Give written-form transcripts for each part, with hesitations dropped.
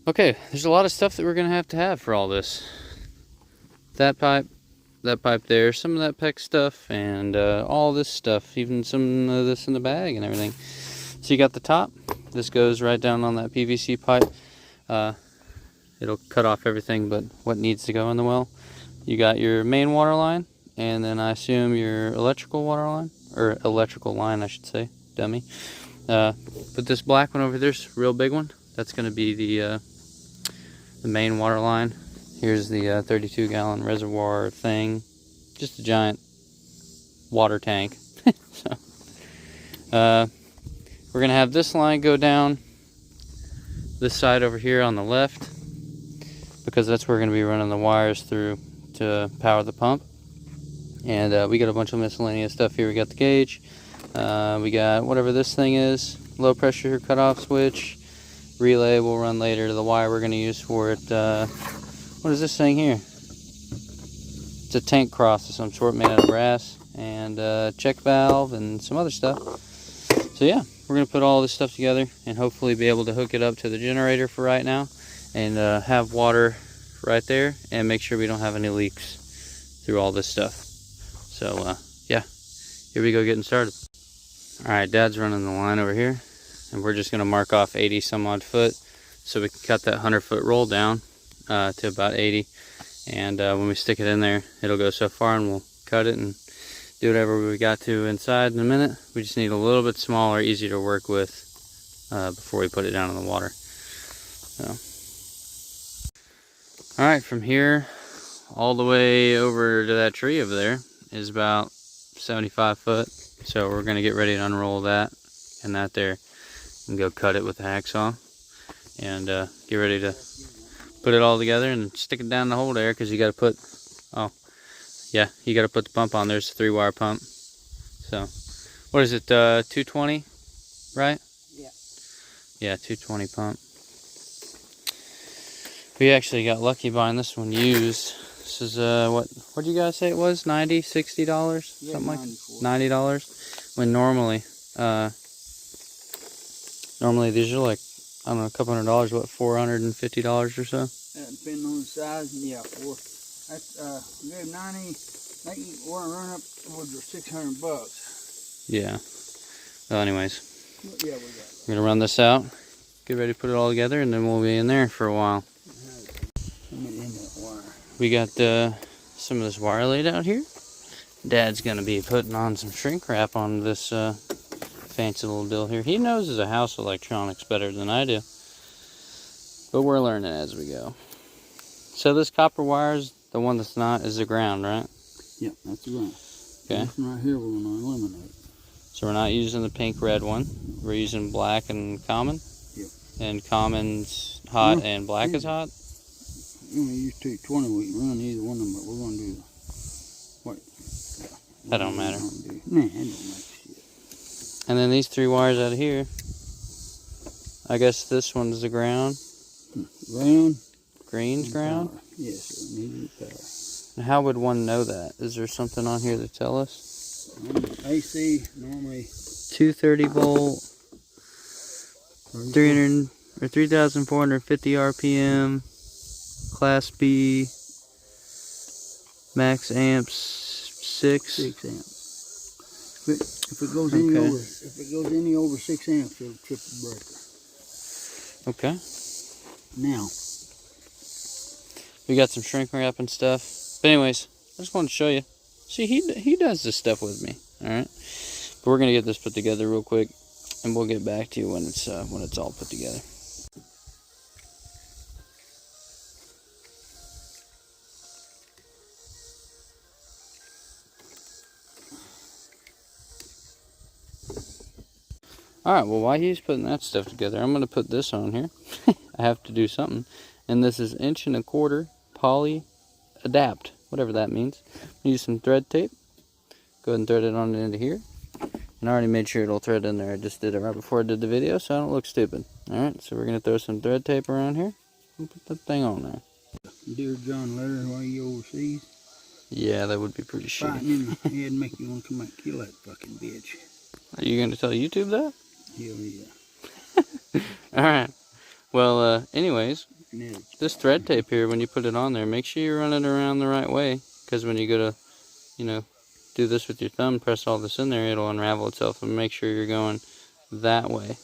Okay, there's a lot of stuff that we're gonna have to have for all this. That pipe there, some of that PEX stuff, and all this stuff, even some of this in the bag and everything. So you got the top. This goes right down on that PVC pipe. It'll cut off everything but what needs to go in the well. You got your main water line, and then I assume your electrical water line, or electrical line I should say, dummy. But this black one over there's a real big one. That's going to be the main water line. Here's the 32-gallon reservoir thing, just a giant water tank. So, we're going to have this line go down this side over here on the left, because that's where we're going to be running the wires through to power the pump. And we got a bunch of miscellaneous stuff here. We got the gauge, we got whatever this thing is, low pressure cutoff switch, relay will run later, the wire we're going to use for it. What is this thing here? It's a tank cross of some sort made out of brass, and check valve and some other stuff. So yeah, we're going to put all this stuff together and hopefully be able to hook it up to the generator for right now, and have water right there, and make sure we don't have any leaks through all this stuff. So yeah, here we go getting started. Alright, Dad's running the line over here, and we're just going to mark off 80 some odd foot so we can cut that 100-foot roll down to about 80, and when we stick it in there it'll go so far, and we'll cut it and do whatever we got to inside in a minute. We just need a little bit smaller, easier to work with before we put it down in the water. So alright, from here all the way over to that tree over there is about 75 foot. So we're going to get ready to unroll that and that there and go cut it with the hacksaw, and get ready to put it all together and stick it down the hole there, because you got to put, yeah, you got to put the pump on. There's a 3-wire pump. So what is it, 220, right? Yeah. Yeah, 220 pump. We actually got lucky buying this one used. This is what did you guys say it was? $90, $60, Yeah, something like $90. When normally these are like, I don't know, a couple $100. What, $450 or so? Depending on the size, yeah. Or that's good 90. They can run up towards $600. Yeah. Well, anyways, But yeah, we got it. we're gonna run this out, get ready to put it all together, and then we'll be in there for a while. Let me end that wire. We got some of this wire laid out here. Dad's gonna be putting on some shrink wrap on this fancy little deal here. He knows his house electronics better than I do, but we're learning as we go. So this copper wire is the one that's not, is the ground, right? Yep, that's the ground. Okay. This one right here we're gonna eliminate. So we're not using the pink red one. We're using black and common. Yep. And common's hot and black is hot. You only use 220. We can run either one of them, but we're gonna do the what? Yeah, That don't matter. Nah, it don't make shit. And then these 3 wires out of here, I guess this one's the ground. Ground. Green's ground. Power. Yes, sir. Needed power. And how would one know that? Is there something on here to tell us? AC normally 230 volt, 300 or 3,450 RPM, Class B, max amps 6. 6 amps. If it goes any over, if it goes any over 6 amps, it'll trip the breaker. Okay. Now, we got some shrink wrap and stuff. But anyways, I just wanted to show you. See, he does this stuff with me. All right. But we're gonna get this put together real quick, and we'll get back to you when it's all put together. Alright, well, while he's putting that stuff together, I'm going to put this on here. I have to do something. And this is 1 1/4 poly adapt, whatever that means. I'm going to use some thread tape. Go ahead and thread it on into here. And I already made sure it'll thread in there. I just did it right before I did the video, so I don't look stupid. Alright, so we're going to throw some thread tape around here and put that thing on there. Dear John letter while you overseas. Yeah, that would be pretty shitty. Fighting in the head make you want to come out and kill that fucking bitch. Are you going to tell YouTube that? Hell yeah. Alright. Well, anyways, this thread tape here, when you put it on there, make sure you run it around the right way, because when you go to, you know, do this with your thumb, press all this in there, it'll unravel itself, and make sure you're going that way,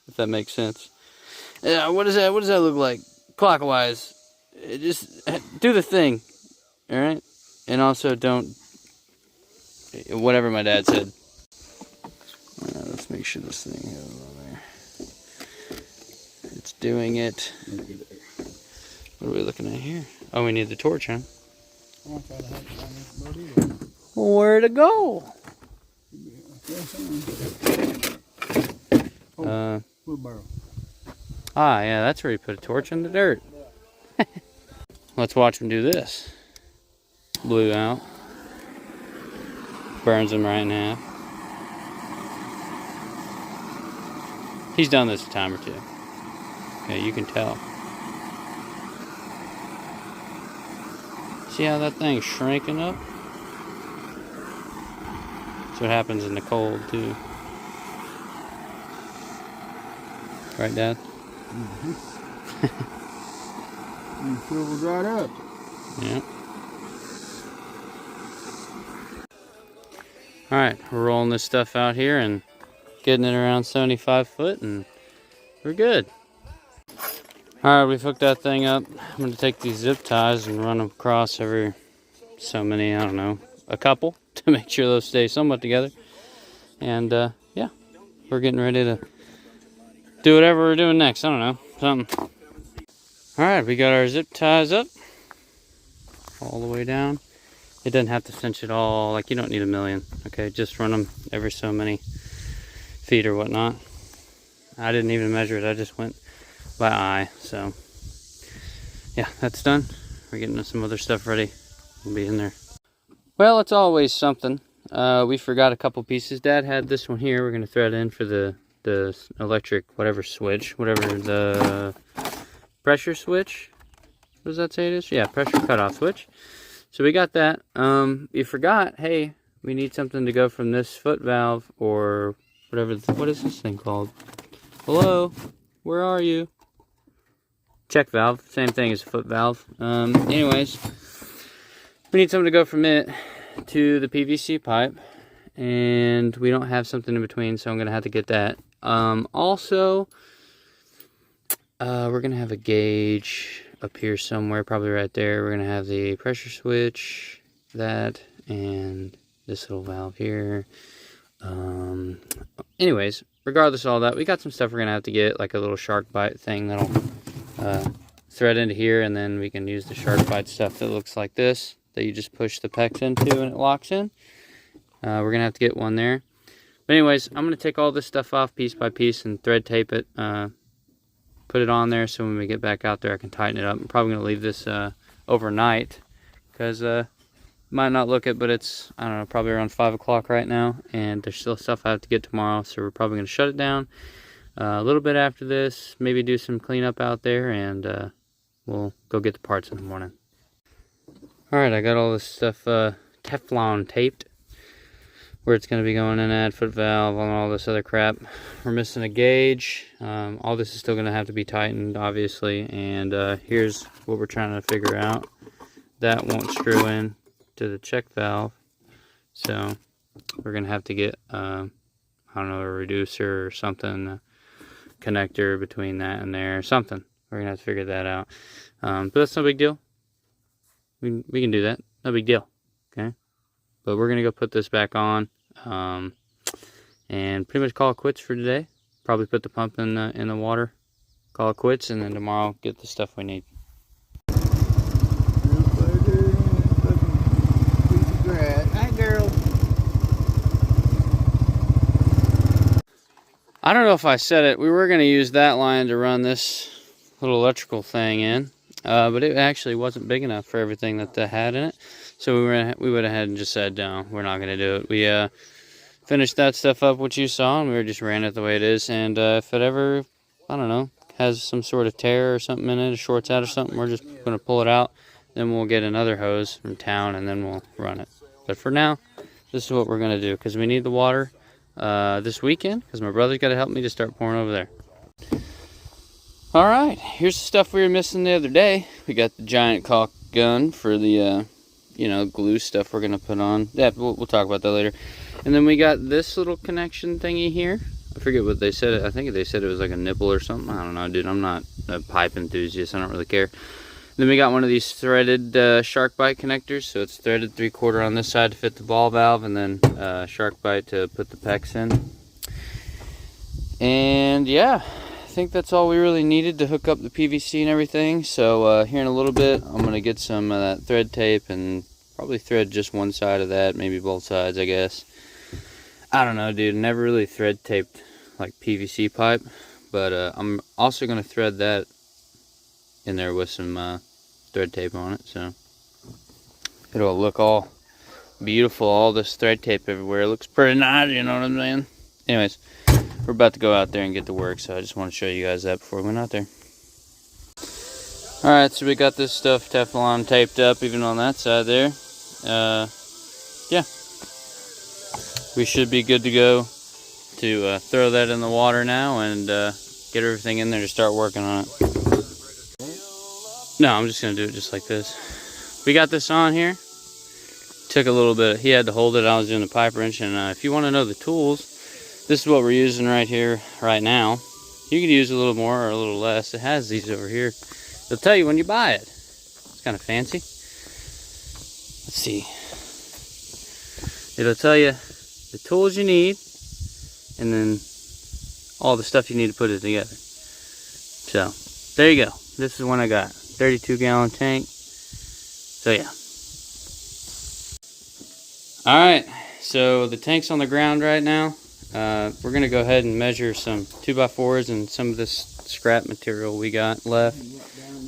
if that makes sense. Yeah, what does that look like? Clockwise. Just do the thing, all right? And also don't, whatever my dad said. Let's make sure this thing is on there. It's doing it. What are we looking at here? Oh, we need the torch, huh? Where to go? Yeah, that's where you put a torch in the dirt. Let's watch him do this. Blew out. Burns him right in half. He's done this a time or two. Okay, you can tell. See how that thing's shrinking up? That's what happens in the cold, too. Right, Dad? Mm-hmm. And shrivels right up. Yeah. Alright, we're rolling this stuff out here and getting it around 75 foot, and we're good. Alright, we've hooked that thing up. I'm going to take these zip ties and run them across every so many, I don't know, a couple, to make sure those stay somewhat together. And yeah, we're getting ready to do whatever we're doing next. I don't know, something. Alright, we got our zip ties up all the way down. It doesn't have to cinch it all, like you don't need a million, okay? Just run them every so many feet or whatnot. I didn't even measure it, I just went by eye. So yeah, that's done. We're getting some other stuff ready. We'll be in there. Well, it's always something. We forgot a couple pieces. Dad had this one here. We're going to thread in for the electric whatever switch, whatever the pressure switch. What does that say it is? Yeah, pressure cutoff switch. So we got that. We forgot, hey, we need something to go from this foot valve or whatever. What is this thing called? Hello? Where are you? Check valve. Same thing as a foot valve. Anyways, we need something to go from it to the PVC pipe. And we don't have something in between, so I'm going to have to get that. Also, we're going to have a gauge up here somewhere, probably right there. We're going to have the pressure switch, that, and this little valve here. Anyways, regardless of all that, we got some stuff we're going to have to get, like a little shark bite thing that'll thread into here, and then we can use the shark bite stuff that looks like this, that you just push the PEX into and it locks in. We're going to have to get one there. But anyways, I'm going to take all this stuff off piece by piece and thread tape it, put it on there, so when we get back out there I can tighten it up. I'm probably going to leave this overnight, because might not look it, but it's, I don't know, probably around 5 o'clock right now, and there's still stuff I have to get tomorrow, so we're probably going to shut it down a little bit after this, maybe do some cleanup out there, and we'll go get the parts in the morning. Alright, I got all this stuff Teflon taped where it's going to be going in at, foot valve, and all this other crap. We're missing a gauge. All this is still going to have to be tightened, obviously, and here's what we're trying to figure out. That won't screw in to the check valve, so we're going to have to get, I don't know, a reducer or something, a connector between that and there, something. We're going to have to figure that out. But that's no big deal. We can do that. No big deal. Okay? But we're going to go put this back on, and pretty much call it quits for today. Probably put the pump in the water, call it quits, and then tomorrow get the stuff we need. Hi, girl. I don't know if I said it. We were going to use that line to run this little electrical thing in, but it actually wasn't big enough for everything that they had in it. So we went ahead and just said, no, we're not going to do it. We finished that stuff up, what you saw, and we just ran it the way it is. And if it ever, I don't know, has some sort of tear or something in it, or shorts out or something, we're just going to pull it out. Then we'll get another hose from town, and then we'll run it. But for now, this is what we're going to do, because we need the water this weekend, because my brother's got to help me to start pouring over there. All right, here's the stuff we were missing the other day. We got the giant caulk gun for the, glue stuff we're gonna put on. Yeah, we'll talk about that later. And then we got this little connection thingy here. I forget what they said. I think they said it was like a nipple or something. I don't know, dude. I'm not a pipe enthusiast. I don't really care. Then we got one of these threaded shark bite connectors. So it's threaded 3/4 on this side to fit the ball valve, and then shark bite to put the PEX in. And yeah, I think that's all we really needed to hook up the PVC and everything. So here in a little bit, I'm gonna get some of that thread tape and probably thread just one side of that, maybe both sides, I guess. I don't know, dude. Never really thread taped like PVC pipe, but I'm also gonna thread that in there with some thread tape on it, so it'll look all beautiful. All this thread tape everywhere. It looks pretty nice, you know what I'm saying? Anyways, we're about to go out there and get to work, so I just want to show you guys that before we went out there. Alright, so we got this stuff Teflon taped up even on that side there. Yeah, we should be good to go to throw that in the water now and get everything in there to start working on it. No, I'm just going to do it just like this. We got this on here. Took a little bit, he had to hold it, I was doing the pipe wrench, and if you want to know the tools, this is what we're using right here, right now. You can use a little more or a little less. It has these over here. They'll tell you when you buy it. It's kind of fancy. Let's see. It'll tell you the tools you need, and then all the stuff you need to put it together. So, there you go. This is one I got. 32-gallon tank. So, yeah. Alright, so the tank's on the ground right now. We're going to go ahead and measure some 2x4s and some of this scrap material we got left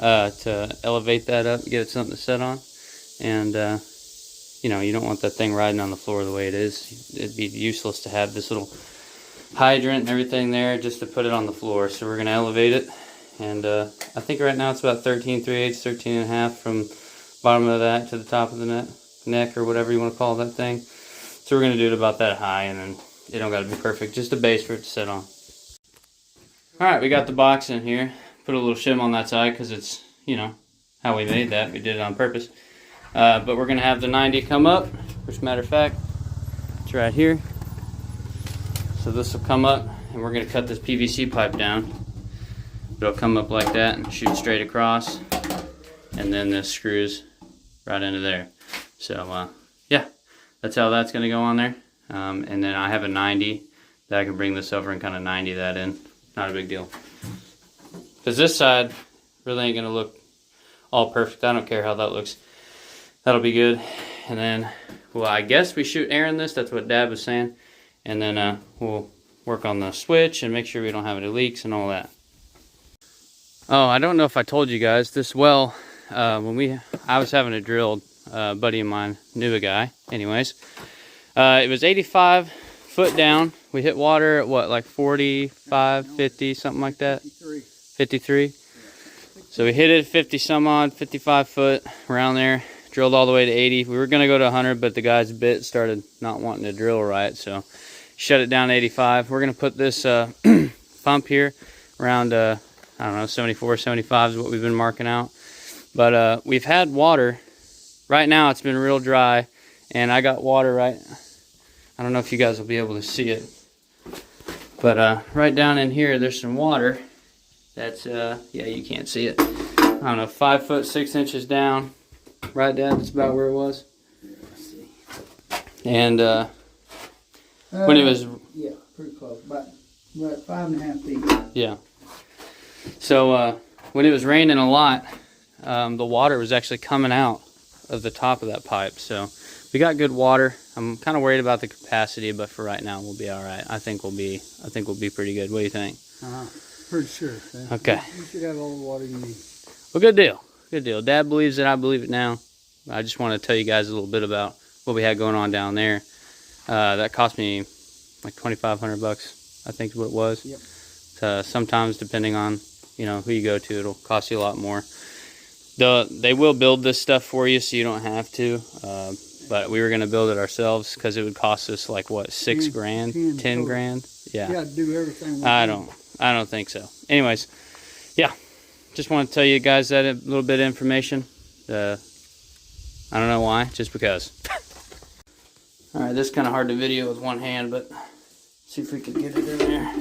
to elevate that up, get it something to set on. And, you don't want that thing riding on the floor the way it is. It'd be useless to have this little hydrant and everything there just to put it on the floor. So we're going to elevate it. And I think right now it's about 13/3/8, 13.5 from bottom of that to the top of the neck or whatever you want to call that thing. So we're going to do it about that high, and then it don't got to be perfect, just a base for it to sit on. Alright, we got the box in here. Put a little shim on that side because it's, how we made that. We did it on purpose. But we're going to have the 90 come up. As a matter of fact, it's right here. So this will come up, and we're going to cut this PVC pipe down. It'll come up like that and shoot straight across. And then this screws right into there. So, yeah, that's how that's going to go on there. And then I have a 90 that I can bring this over and kind of 90 that in. Not a big deal. Because this side really ain't going to look all perfect. I don't care how that looks. That'll be good. And then, well, I guess we shoot air in this. That's what Dad was saying. And then we'll work on the switch and make sure we don't have any leaks and all that. Oh, I don't know if I told you guys, this well, when I was having it drilled, a buddy of mine knew a guy. Anyways, it was 85 foot down. We hit water at what, like 45, 50, something like that? 53. So we hit it at 50 some odd, 55 foot, around there. Drilled all the way to 80. We were going to go to 100, but the guy's bit started not wanting to drill right, so shut it down to 85. We're going to put this pump here around, I don't know, 74, 75 is what we've been marking out. But we've had water. Right now it's been real dry, and I got water right, I don't know if you guys will be able to see it, but right down in here there's some water that's, yeah, you can't see it. I don't know, 5 foot 6 inches down. Right, Dad? That's about where it was. Let's see. And when it was... Yeah, pretty close. About 5.5 feet. Yeah. So when it was raining a lot, the water was actually coming out of the top of that pipe. So we got good water. I'm kind of worried about the capacity, but for right now we'll be all right. I think we'll be pretty good. What do you think? Pretty sure. Okay. You should have all the water you need. Well, good deal. Good deal. Dad believes it. I believe it now. I just want to tell you guys a little bit about what we had going on down there. That cost me like $2,500, I think is what it was. Yep. Sometimes, depending on who you go to, it'll cost you a lot more. They will build this stuff for you, so you don't have to. But we were going to build it ourselves because it would cost us like what, $6 grand, 10 grand. Yeah. You got to do everything. I don't think so. Anyways, yeah, just want to tell you guys that a little bit of information. I don't know why, just because. All right, this is kind of hard to video with one hand, but see if we can get it in there.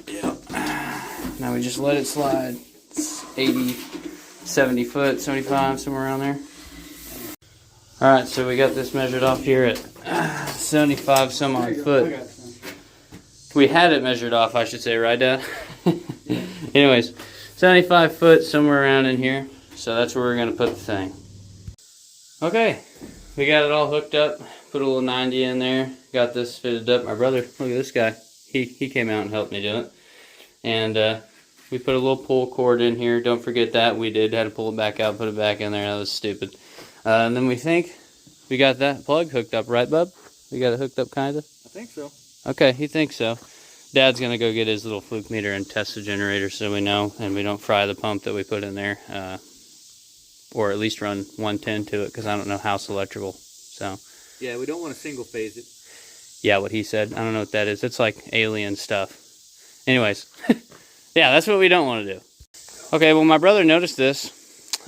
Yeah. Now we just let it slide. It's 80, 70 foot, 75, somewhere around there. All right, so we got this measured off here at 75 some odd foot. We had it measured off, I should say, right, Dad? Anyways, 75 foot, somewhere around in here. So that's where we're gonna put the thing. Okay, we got it all hooked up. Put a little 90 in there. Got this fitted up. My brother, look at this guy. He came out and helped me do it. And we put a little pull cord in here. Don't forget that. We had to pull it back out, put it back in there. That was stupid. And then we think we got that plug hooked up, right, bub? We got it hooked up, kinda? I think so. Okay, he thinks so. Dad's gonna go get his little fluke meter and test the generator so we know, and we don't fry the pump that we put in there, or at least run 110 to it, because I don't know house electrical. So Yeah, we don't want to single phase it. yeah, what he said. I don't know what that is. It's like alien stuff. Anyways, yeah, that's what we don't want to do. Okay, well, my brother noticed this.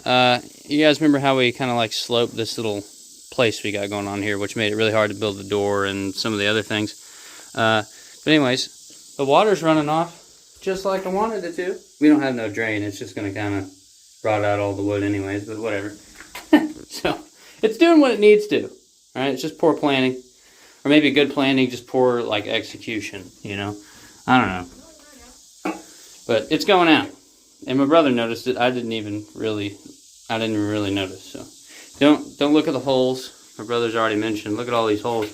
You guys remember how we kind of like sloped this little place we got going on here, which made it really hard to build the door and some of the other things. But anyways, the water's running off just like I wanted it to. We don't have no drain. It's just going to kind of rot out all the wood anyways, but whatever. So it's doing what it needs to. All right, it's just poor planning. Or maybe good planning, just poor like execution, you know. I don't know. But it's going out. And my brother noticed it. I didn't even really notice. So don't look at the holes. My brother's already mentioned. Look at all these holes.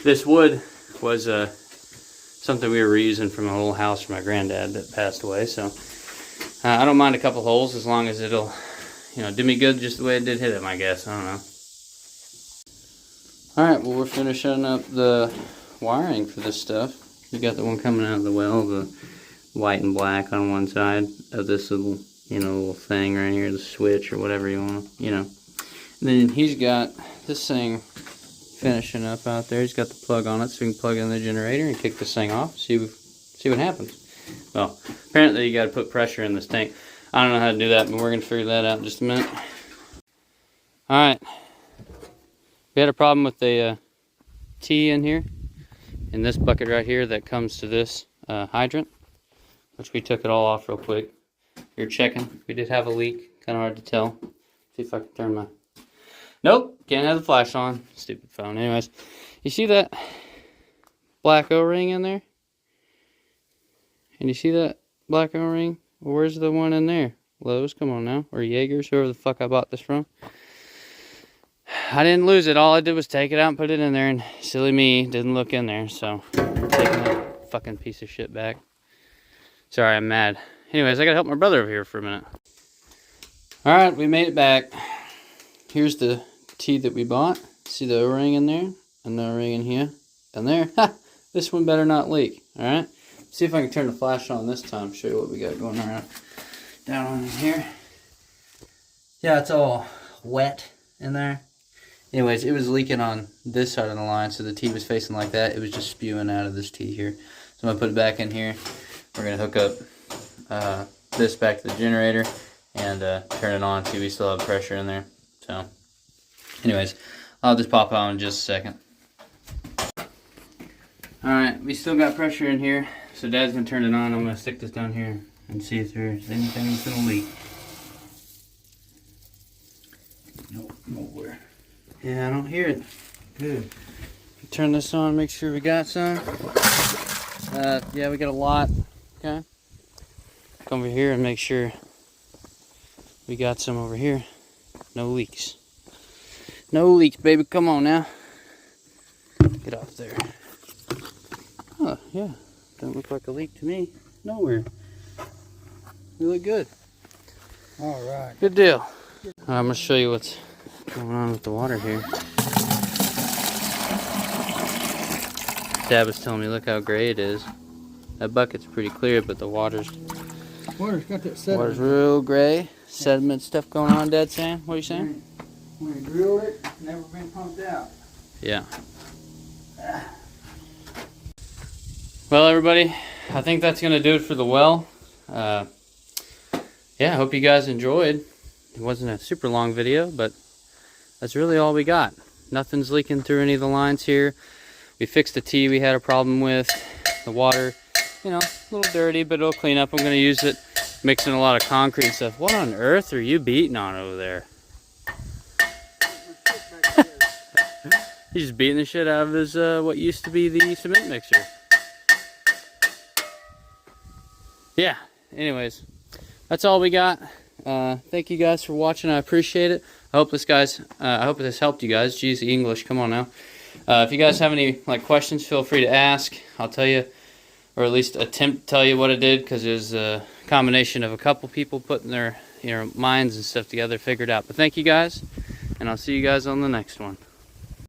This wood was something we were reusing from an old house for my granddad that passed away. So I don't mind a couple holes as long as it'll, you know, do me good just the way it did hit him, I guess. I don't know. Alright, well, we're finishing up the wiring for this stuff. You got the one coming out of the well, the white and black on one side of this little, you know, little thing right here, the switch or whatever you want to, you know. And then he's got this thing finishing up out there. He's got the plug on it so we can plug in the generator and kick this thing off, see what happens. Well, apparently you got to put pressure in this tank. I don't know how to do that, but we're going to figure that out in just a minute. Alright. We had a problem with the T in here, in this bucket right here that comes to this hydrant, which we took it all off real quick. You're checking. We did have a leak, kind of hard to tell. See if I can turn my... Nope, can't have the flash on. Stupid phone. Anyways, you see that black O-ring in there? And you see that black O-ring? Well, where's the one in there? Lowe's, come on now. Or Jaeger's, whoever the fuck I bought this from. I didn't lose it. All I did was take it out and put it in there, and silly me didn't look in there, so I'm taking that fucking piece of shit back. Sorry, I'm mad. Anyways, I gotta help my brother over here for a minute. Alright, we made it back. Here's the T that we bought. See the O-ring in there? And the O-ring in here. And there. Ha! This one better not leak. Alright? See if I can turn the flash on this time. Show you what we got going around. Down on here. Yeah, it's all wet in there. Anyways, it was leaking on this side of the line, so the T was facing like that. It was just spewing out of this T here. So I'm going to put it back in here. We're going to hook up this back to the generator and turn it on. See, we still have pressure in there. So, anyways, I'll just pop on in just a second. Alright, we still got pressure in here. So Dad's going to turn it on. I'm going to stick this down here and see if there's anything that's going to leak. Nope, nowhere. Yeah, I don't hear it. Good. Turn this on, make sure we got some. Yeah, we got a lot. Okay. Come over here and make sure we got some over here. No leaks. No leaks, baby. Come on now. Get off there. Oh, yeah. Don't look like a leak to me. Nowhere. Really good. All right. Good deal. I'm going to show you what's going on with the water here. Dad was telling me, look how gray it is. That bucket's pretty clear, but the water's Got that sediment. Water's real gray. Sediment stuff going on, Dad saying? What are you saying? When we drilled it, never been pumped out. Yeah. Well, everybody, I think that's going to do it for the well. Yeah, I hope you guys enjoyed. It wasn't a super long video, but that's really all we got. Nothing's leaking through any of the lines here. We fixed the T we had a problem with. The water, you know, a little dirty, but it'll clean up. I'm going to use it mixing a lot of concrete and stuff. What on earth are you beating on over there? He's just beating the shit out of his, what used to be the cement mixer. Yeah, anyways, that's all we got. Thank you guys for watching. I appreciate it. I hope this helped you guys. Geez, English, come on now. If you guys have any questions, feel free to ask. I'll tell you, or at least attempt to tell you what it did, because it was a combination of a couple people putting their minds and stuff together, figured out. But thank you guys, and I'll see you guys on the next one.